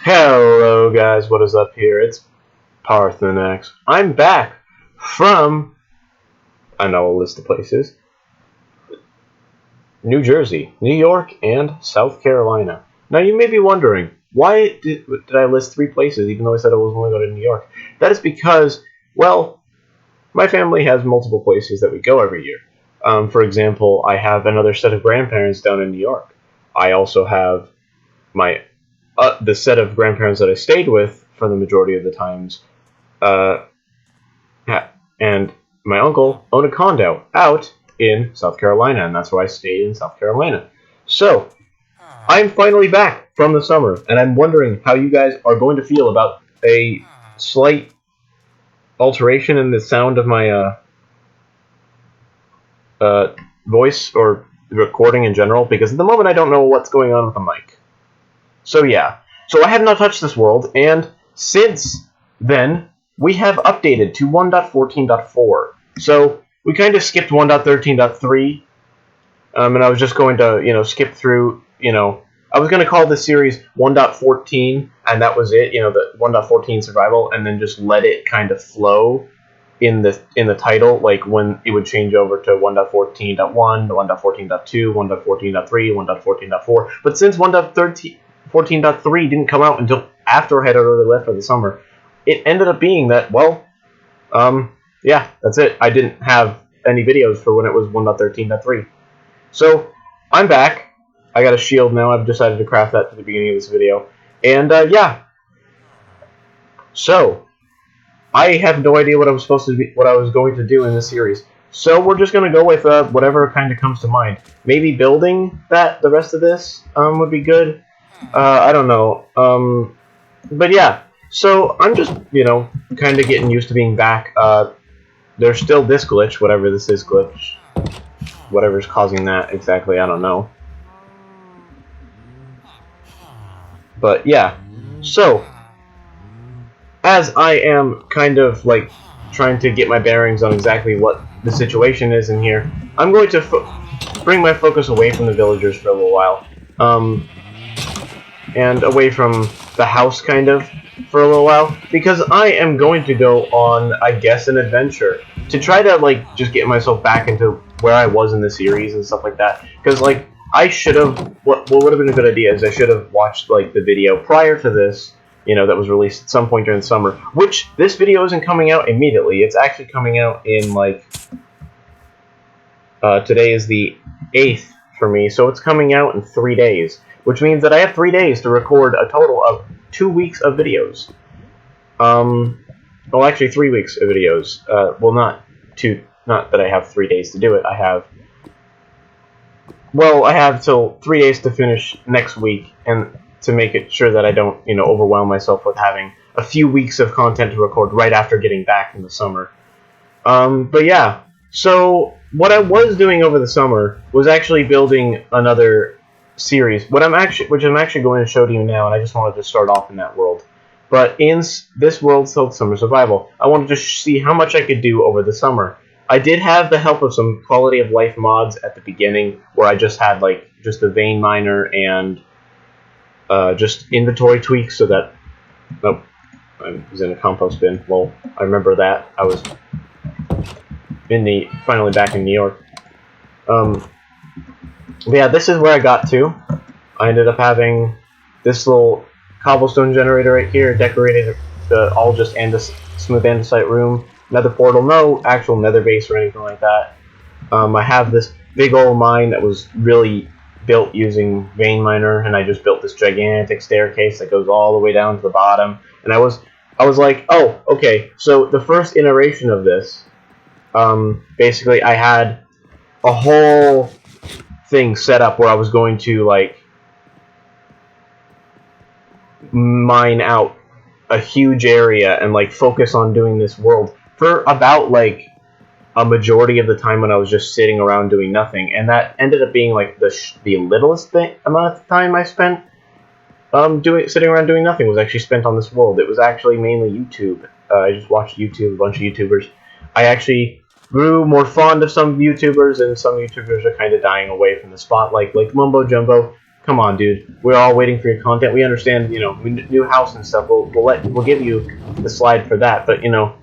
Hello guys, what is up here? It's Parthenax. I'm back from, I know a list of places, New Jersey, New York, and South Carolina. Now you may be wondering, why did I list 3 places even though I said I was only going to New York? That is because, well, my family has multiple places that we go every year. For example, I have another set of grandparents down in New York. I also have the set of grandparents that I stayed with for the majority of the times, and my uncle owned a condo out in South Carolina, and that's where I stayed in South Carolina. So, I'm finally back from the summer, and I'm wondering how you guys are going to feel about a slight alteration in the sound of my voice or recording in general, because at the moment I don't know what's going on with the mic. So yeah, so I have not touched this world, and since then, we have updated to 1.14.4. So we kind of skipped 1.13.3, and I was just going to, skip through, I was going to call this series 1.14, and that was it, the 1.14 survival, and then just let it kind of flow in the title, like when it would change over to 1.14.1, 1.14.2, 1.14.3, 1.14.4. But since 1.14.3 didn't come out until after I had already left for the summer, it ended up being that, yeah, that's it. I didn't have any videos for when it was 1.13.3. So, I'm back. I got a shield now. I've decided to craft that at the beginning of this video. And, yeah. So, I have no idea what I was going to do in this series. So, we're just going to go with whatever kind of comes to mind. Maybe building the rest of this would be good. I don't know. But yeah. So, I'm just, kind of getting used to being back. There's still this glitch, whatever this is glitch. Whatever's causing that exactly, I don't know. But yeah. So, as I am kind of, trying to get my bearings on exactly what the situation is in here, I'm going to bring my focus away from the villagers for a little while. And away from the house, kind of, for a little while, because I am going to go on, I guess, an adventure to try to, just get myself back into where I was in the series and stuff like that, because, I should have, what would have been a good idea is I should have watched, the video prior to this, that was released at some point during the summer, which this video isn't coming out immediately. It's actually coming out in, today is the 8th for me, so it's coming out in 3 days, which means that I have 3 days to record a total of 2 weeks of videos. Well, actually 3 weeks of videos. Well, not that I have 3 days to do it. I have till 3 days to finish next week, and to make it sure that I don't, overwhelm myself with having a few weeks of content to record right after getting back in the summer. But yeah, so what I was doing over the summer was actually building another series, which I'm actually going to show to you now, and I just wanted to start off in that world. But in this world called Summer Survival, I wanted to see how much I could do over the summer. I did have the help of some quality of life mods at the beginning, where I just had just a vein miner and just inventory tweaks so that. Oh, I was in a compost bin. Well, I remember that. I was finally back in New York. But yeah, this is where I got to. I ended up having this little cobblestone generator right here, decorated all just smooth andesite room. Nether portal, no actual nether base or anything like that. I have this big old mine that was really built using vein miner, and I just built this gigantic staircase that goes all the way down to the bottom. And I was like, oh, okay. So the first iteration of this, basically, I had a whole thing set up where I was going to mine out a huge area and focus on doing this world for about a majority of the time when I was just sitting around doing nothing, and that ended up being the littlest amount of time I spent sitting around doing nothing was actually spent on this world. It was actually mainly YouTube. I just watched YouTube, a bunch of YouTubers. I actually grew more fond of some YouTubers, and some YouTubers are kind of dying away from the spotlight, like Mumbo Jumbo, come on, dude. We're all waiting for your content. We understand, you know, new house and stuff. We'll give you the slide for that. But you know,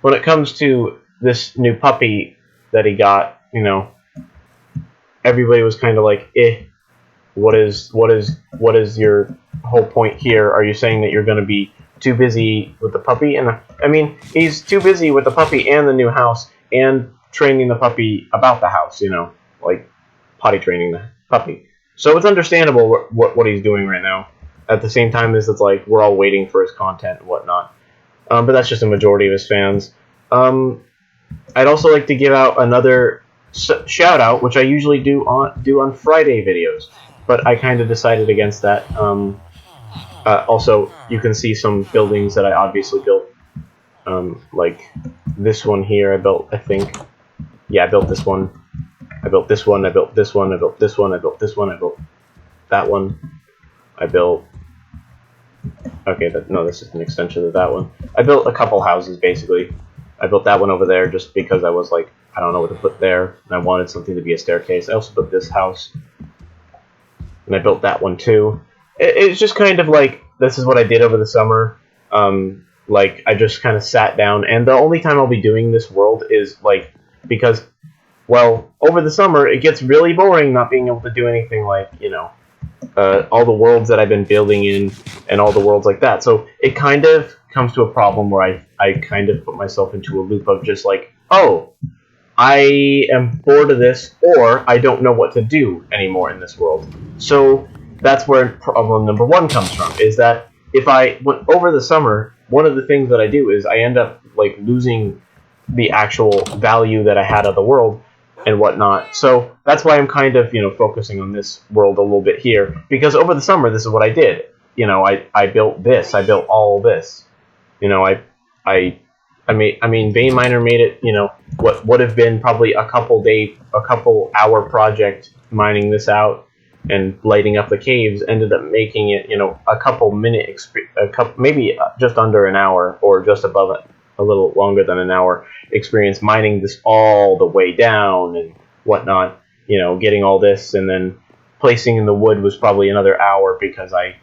when it comes to this new puppy that he got, you know, everybody was kind of like, eh. What is your whole point here? Are you saying that you're going to be too busy with the puppy? And I mean, he's too busy with the puppy and the new house and training the puppy about the house, you know, like potty training the puppy. So it's understandable what he's doing right now. At the same time as it's like we're all waiting for his content and whatnot. But that's just a majority of his fans. I'd also like to give out another shout out, which I usually do on Friday videos, but I kind of decided against that. Also, you can see some buildings that I obviously built, like this one here. I built, I think, yeah, I built this one. I built this one. I built this one. I built this one. I built this one. I built that one. I built. Okay, no, this is an extension of that one. I built a couple houses basically. I built that one over there just because I was like, I don't know what to put there, and I wanted something to be a staircase. I also built this house, and I built that one too. It's just kind of like, this is what I did over the summer. Like, I just kind of sat down, and the only time I'll be doing this world is, like, because, well, over the summer, it gets really boring not being able to do anything like, you know, all the worlds that I've been building in, and all the worlds like that. So it kind of comes to a problem where I kind of put myself into a loop of just like, oh, I am bored of this, or I don't know what to do anymore in this world. So that's where problem number one comes from, is that if I went over the summer, one of the things that I do is I end up like losing the actual value that I had of the world and whatnot. So that's why I'm kind of, you know, focusing on this world a little bit here, because over the summer this is what I did. You know, I built this, I built all this. You know, I mean, Vein Miner made it, you know, what would have been probably a couple hour project mining this out and lighting up the caves, ended up making it, you know, a couple minute, maybe just under an hour or just above it, a little longer than an hour experience mining this all the way down and whatnot. You know, getting all this and then placing in the wood was probably another hour because I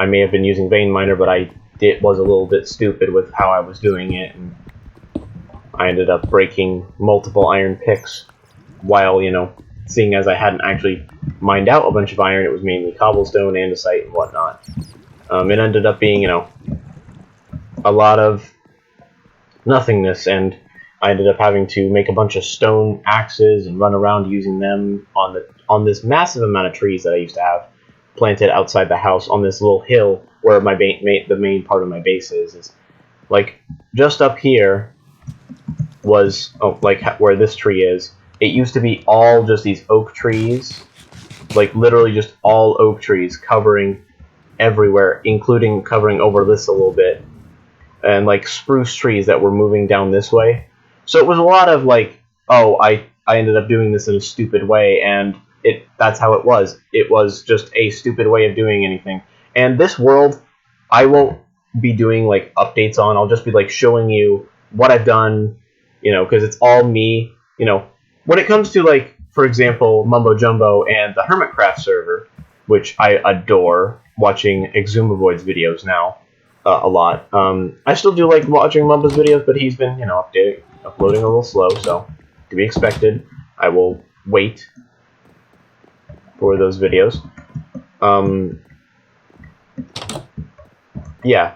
may have been using Vein Miner, but it was a little bit stupid with how I was doing it, and I ended up breaking multiple iron picks while, you know, seeing as I hadn't actually mined out a bunch of iron, it was mainly cobblestone, andesite, and whatnot. It ended up being, you know, a lot of nothingness, and I ended up having to make a bunch of stone axes and run around using them on this massive amount of trees that I used to have planted outside the house on this little hill where the main part of my base is like just up here was like where this tree is. It used to be all just these oak trees, like literally just all oak trees covering everywhere, including covering over this a little bit, and like spruce trees that were moving down this way. So it was a lot of like, oh, I ended up doing this in a stupid way, and that's how it was. It was just a stupid way of doing anything. And this world, I won't be doing like updates on. I'll just be like showing you what I've done, you know, because it's all me. You know, when it comes to like, for example, Mumbo Jumbo and the Hermitcraft server, which I adore watching Exumavoid's videos now a lot. I still do like watching Mumbo's videos, but he's been, you know, uploading a little slow, so to be expected. I will wait for those videos. Yeah,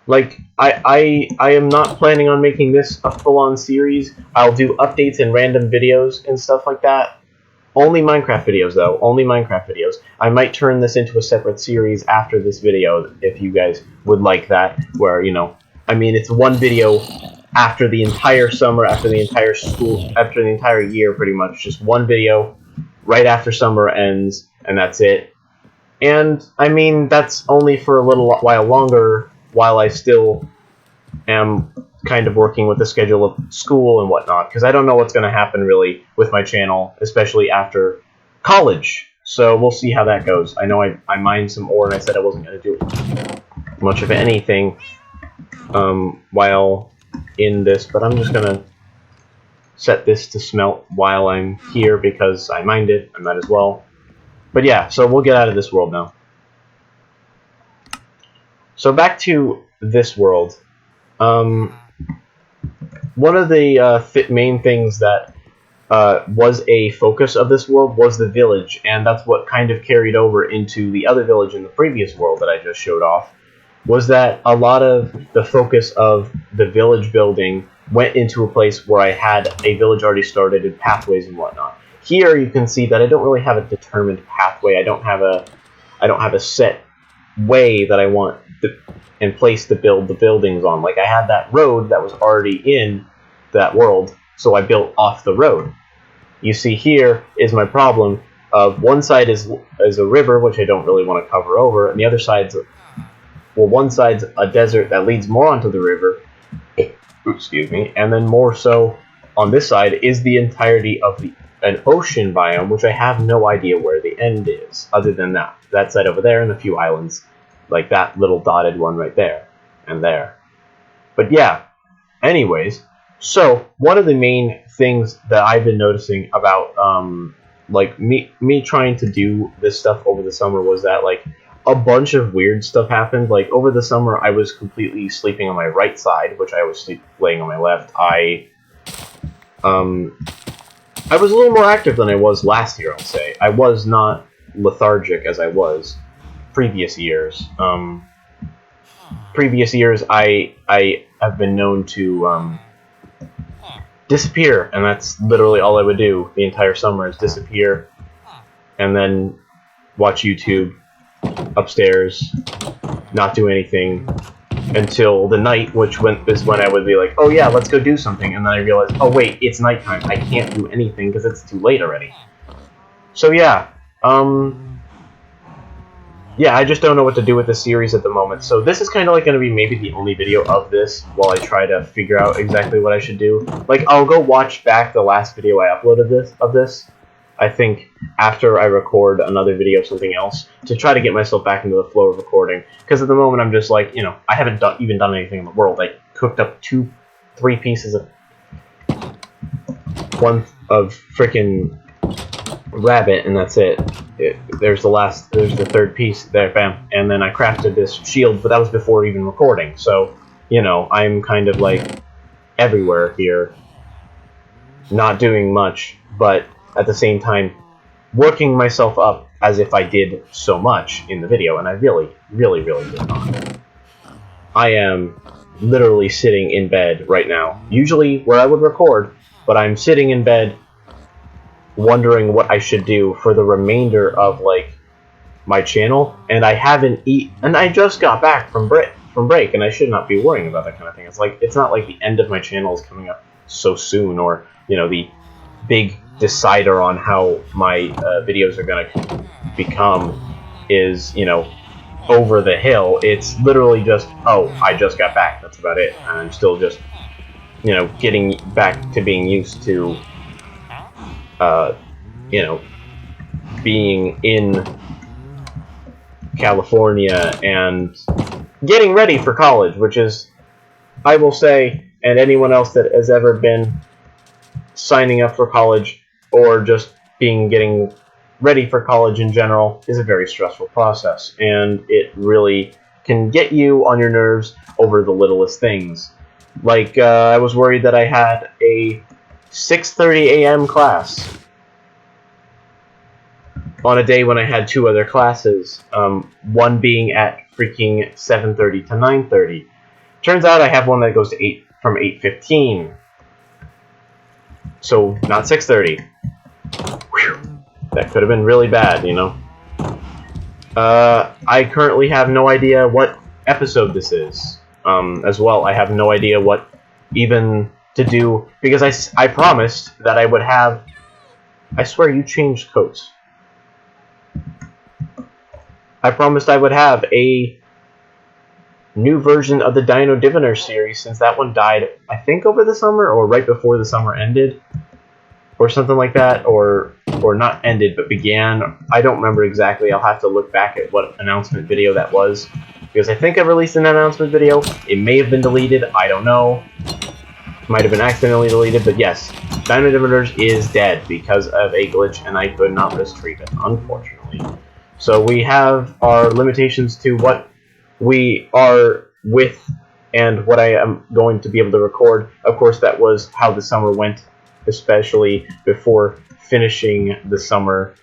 like I am not planning on making this a full-on series. I'll do updates and random videos and stuff like that. Only Minecraft videos though, only Minecraft videos. I might turn this into a separate series after this video if you guys would like that, where, you know, I mean, it's one video after the entire summer, after the entire school, after the entire year, pretty much just one video right after summer ends, and that's it. And I mean, that's only for a little while longer, while I still am kind of working with the schedule of school and whatnot, because I don't know what's going to happen really with my channel, especially after college. So we'll see how that goes. I know I mined some ore, and I said I wasn't going to do much of anything while in this, but I'm just going to set this to smelt while I'm here because I mined it. I might as well. But yeah, so we'll get out of this world now. So back to this world. One of the main things that was a focus of this world was the village, and that's what kind of carried over into the other village in the previous world that I just showed off, was that a lot of the focus of the village building went into a place where I had a village already started and pathways and whatnot. Here you can see that I don't really have a determined pathway. I don't have a set way that I want and place to build the buildings on. Like I had that road that was already in that world, so I built off the road. You see here is my problem of one side is a river, which I don't really want to cover over, and the other side's, well, one side's a desert that leads more onto the river, excuse me, and then more so on this side is the entirety of an ocean biome, which I have no idea where the end is, other than that side over there and a few islands, like that little dotted one right there, and there. But yeah, anyways, so one of the main things that I've been noticing about like me trying to do this stuff over the summer was that like a bunch of weird stuff happened. Like over the summer I was completely sleeping on my right side, which I was laying on my left. I was a little more active than I was last year, I'll say. I was not lethargic as I was previous years. Previous years I have been known to disappear, and that's literally all I would do the entire summer, is disappear and then watch YouTube upstairs, not do anything until the night, which is when I would be like, oh yeah, let's go do something, and then I realized, oh wait, it's nighttime, I can't do anything because it's too late already. So yeah, yeah, I just don't know what to do with this series at the moment. So this is kind of like going to be maybe the only video of this while I try to figure out exactly what I should do. Like, I'll go watch back the last video I uploaded of this, I think, after I record another video of something else, to try to get myself back into the flow of recording. Because at the moment I'm just like, you know, I haven't even done anything in the world. I cooked up 3 pieces of freaking rabbit, and that's it. There's the third piece there, bam, and then I crafted this shield, but that was before even recording, so, you know, I'm kind of like everywhere here, not doing much, but at the same time working myself up as if I did so much in the video, and I really, really, really did not. I am literally sitting in bed right now, usually where I would record, but I'm sitting in bed wondering what I should do for the remainder of like my channel, and I haven't and I just got back from break, and I should not be worrying about that kind of thing. It's like, it's not like the end of my channel is coming up so soon, or, you know, the big decider on how my videos are gonna become is, you know, over the hill. It's literally just, oh, I just got back, that's about it, and I'm still just, you know, getting back to being used to you know, being in California and getting ready for college, which is, I will say, and anyone else that has ever been signing up for college or just getting ready for college in general, is a very stressful process, and it really can get you on your nerves over the littlest things. Like, I was worried that I had a 6:30 a.m. class on a day when I had 2 other classes, one being at freaking 7:30 to 9:30. Turns out I have one that goes to from 8:15, so not 6:30. Whew. That could have been really bad, you know. I currently have no idea what episode this is. As well, I have no idea what even to do, because I promised that I would have. I swear you changed coats. I promised I would have a new version of the Dino Diviner series, since that one died, I think, over the summer, or right before the summer ended, or something like that, or not ended, but began. I don't remember exactly. I'll have to look back at what announcement video that was, because I think I released an announcement video. It may have been deleted, I don't know. Might have been accidentally deleted, but yes, Dino Diviners is dead because of a glitch, and I could not retrieve it, unfortunately. family. So we have our limitations to what we are with and what I am going to be able to record. Of course, that was how the summer went, especially before finishing the summer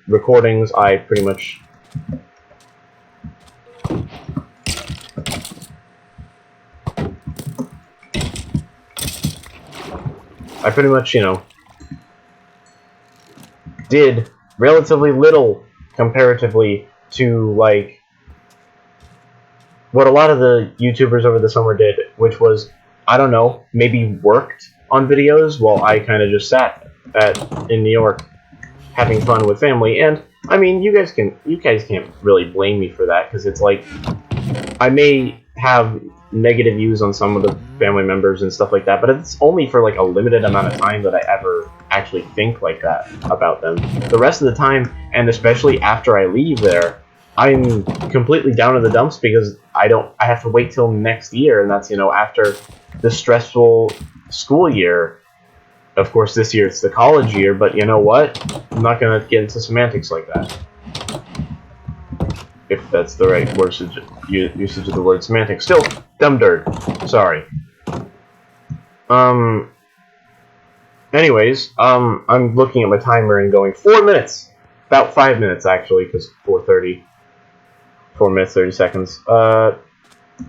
recordings. I pretty much you know, did relatively little comparatively to, like, what a lot of the YouTubers over the summer did, which was, I don't know, maybe worked on videos while I kind of just sat in New York having fun with family. And I mean, you guys can't really blame me for that, because it's like, I may have negative views on some of the family members and stuff like that, but it's only for like a limited amount of time that I ever actually think like that about them. The rest of the time, and especially after I leave there, I'm completely down in the dumps, because I have to wait till next year, and that's, you know, after the stressful school year. Of course, this year it's the college year, but you know what? I'm not going to get into semantics like that. If that's the right usage of the word semantics. Still, dumb dirt. Sorry. Anyways, I'm looking at my timer and going 4 minutes. About 5 minutes, actually, because 4:30. 4 minutes, 30 seconds.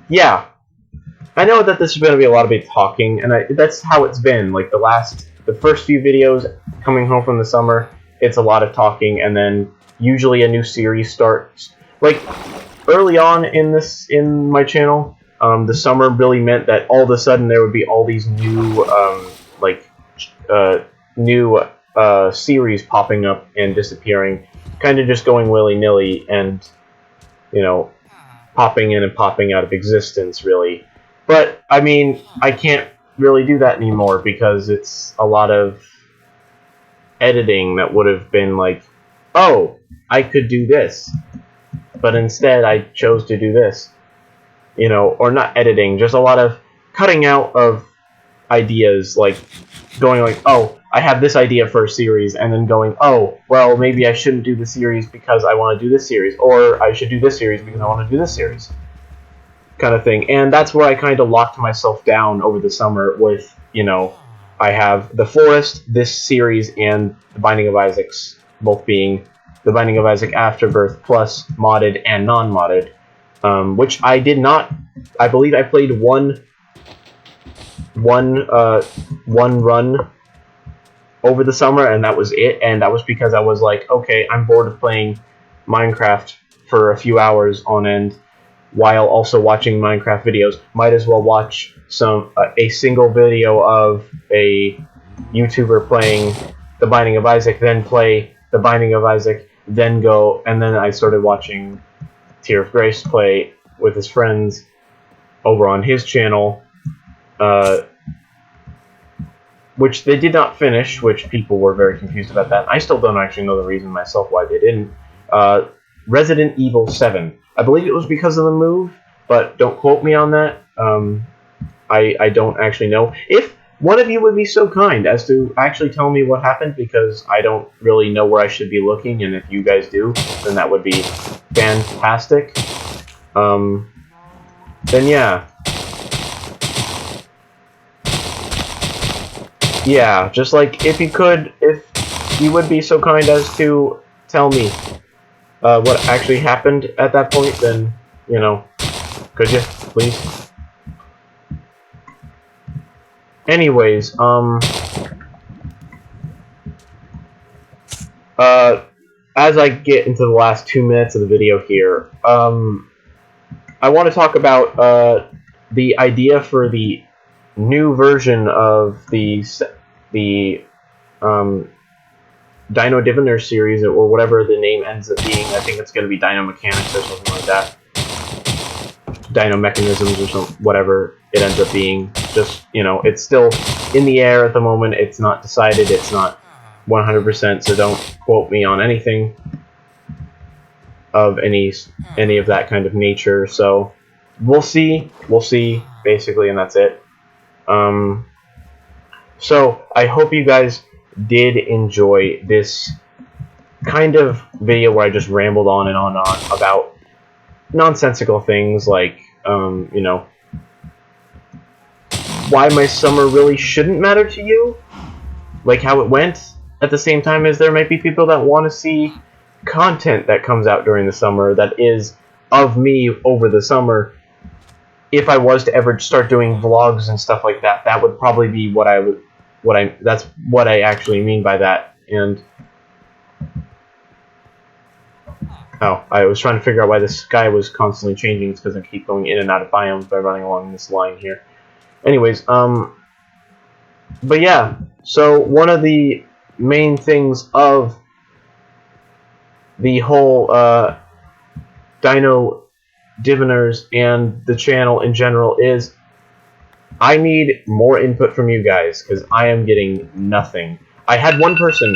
Yeah. I know that this is going to be a lot of me talking, and that's how it's been. Like, the first few videos coming home from the summer, it's a lot of talking, and then usually a new series starts. Like, early on in my channel, the summer really meant that all of a sudden there would be all these new, series popping up and disappearing, kind of just going willy-nilly and, you know, popping in and popping out of existence, really. But, I mean, I can't really do that anymore, because it's a lot of editing that would have been like, oh, I could do this, but instead I chose to do this, you know, or not editing, just a lot of cutting out of ideas, like going like, oh, I have this idea for a series, and then going, oh, well, maybe I shouldn't do the series because I want to do this series, or I should do this series because I want to do this series, kind of thing. And that's where I kind of locked myself down over the summer with, you know, I have The Forest, this series, and The Binding of Isaac, both being The Binding of Isaac Afterbirth plus modded and non-modded, which I did not. I believe I played one run over the summer, and that was it. And that was because I was like, okay, I'm bored of playing Minecraft for a few hours on end while also watching Minecraft videos. Might as well watch a single video of a YouTuber playing The Binding of Isaac, then play The Binding of Isaac, then go, and then I started watching Tear of Grace play with his friends over on his channel, which they did not finish, which people were very confused about that. I still don't actually know the reason myself why they didn't. Resident Evil 7. I believe it was because of the move, but don't quote me on that. I don't actually know. If one of you would be so kind as to actually tell me what happened, because I don't really know where I should be looking, and if you guys do, then that would be fantastic. Then yeah. Yeah, just like, if you would be so kind as to tell me what actually happened at that point, then, you know, could you, please? Anyways, as I get into the last 2 minutes of the video here, I want to talk about the idea for the new version of the Dino Diviner series, or whatever the name ends up being. I think it's going to be Dino Mechanics or something like that. Dino Mechanisms or whatever it ends up being. Just, you know, it's still in the air at the moment. It's not decided. It's not 100%, so don't quote me on anything of any of that kind of nature. So we'll see, basically, and that's it. So I hope you guys did enjoy this kind of video where I just rambled on and on about nonsensical things like, you know, why my summer really shouldn't matter to you, like how it went, at the same time as there might be people that want to see content that comes out during the summer that is of me over the summer. If I was to ever start doing vlogs and stuff like that, that would probably be that's what I actually mean by that. And oh, I was trying to figure out why the sky was constantly changing. It's because I keep going in and out of biomes by running along this line here. Anyways, but yeah, so one of the main things of the whole Dino Diviners and the channel in general is I need more input from you guys, because I am getting nothing. I had one person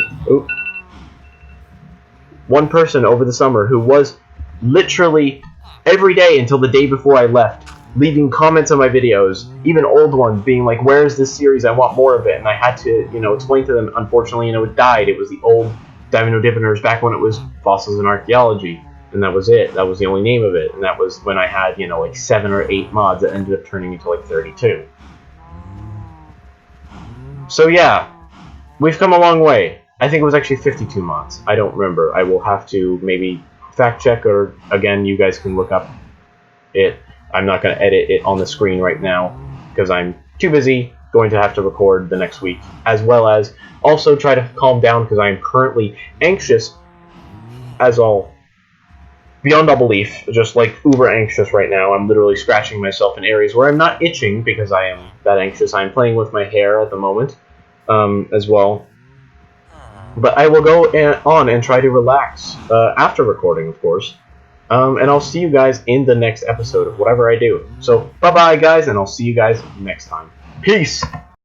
over the summer who was literally every day until the day before I left leaving comments on my videos, even old ones, being like, where is this series? I want more of it. And I had to, you know, explain to them, unfortunately, you know, it died. It was the old Dino Diviners back when it was Fossils and Archaeology. And that was it. That was the only name of it. And that was when I had, you know, like 7 or 8 mods that ended up turning into like 32. So yeah, we've come a long way. I think it was actually 52 mods. I don't remember. I will have to maybe fact check, or again, you guys can look up it. I'm not going to edit it on the screen right now because I'm too busy going to have to record the next week, as well as also try to calm down because I am currently anxious as all beyond all belief, just like uber anxious right now. I'm literally scratching myself in areas where I'm not itching because I am that anxious. I'm playing with my hair at the moment as well. But I will go on and try to relax after recording, of course. And I'll see you guys in the next episode of whatever I do. So, bye-bye, guys, and I'll see you guys next time. Peace!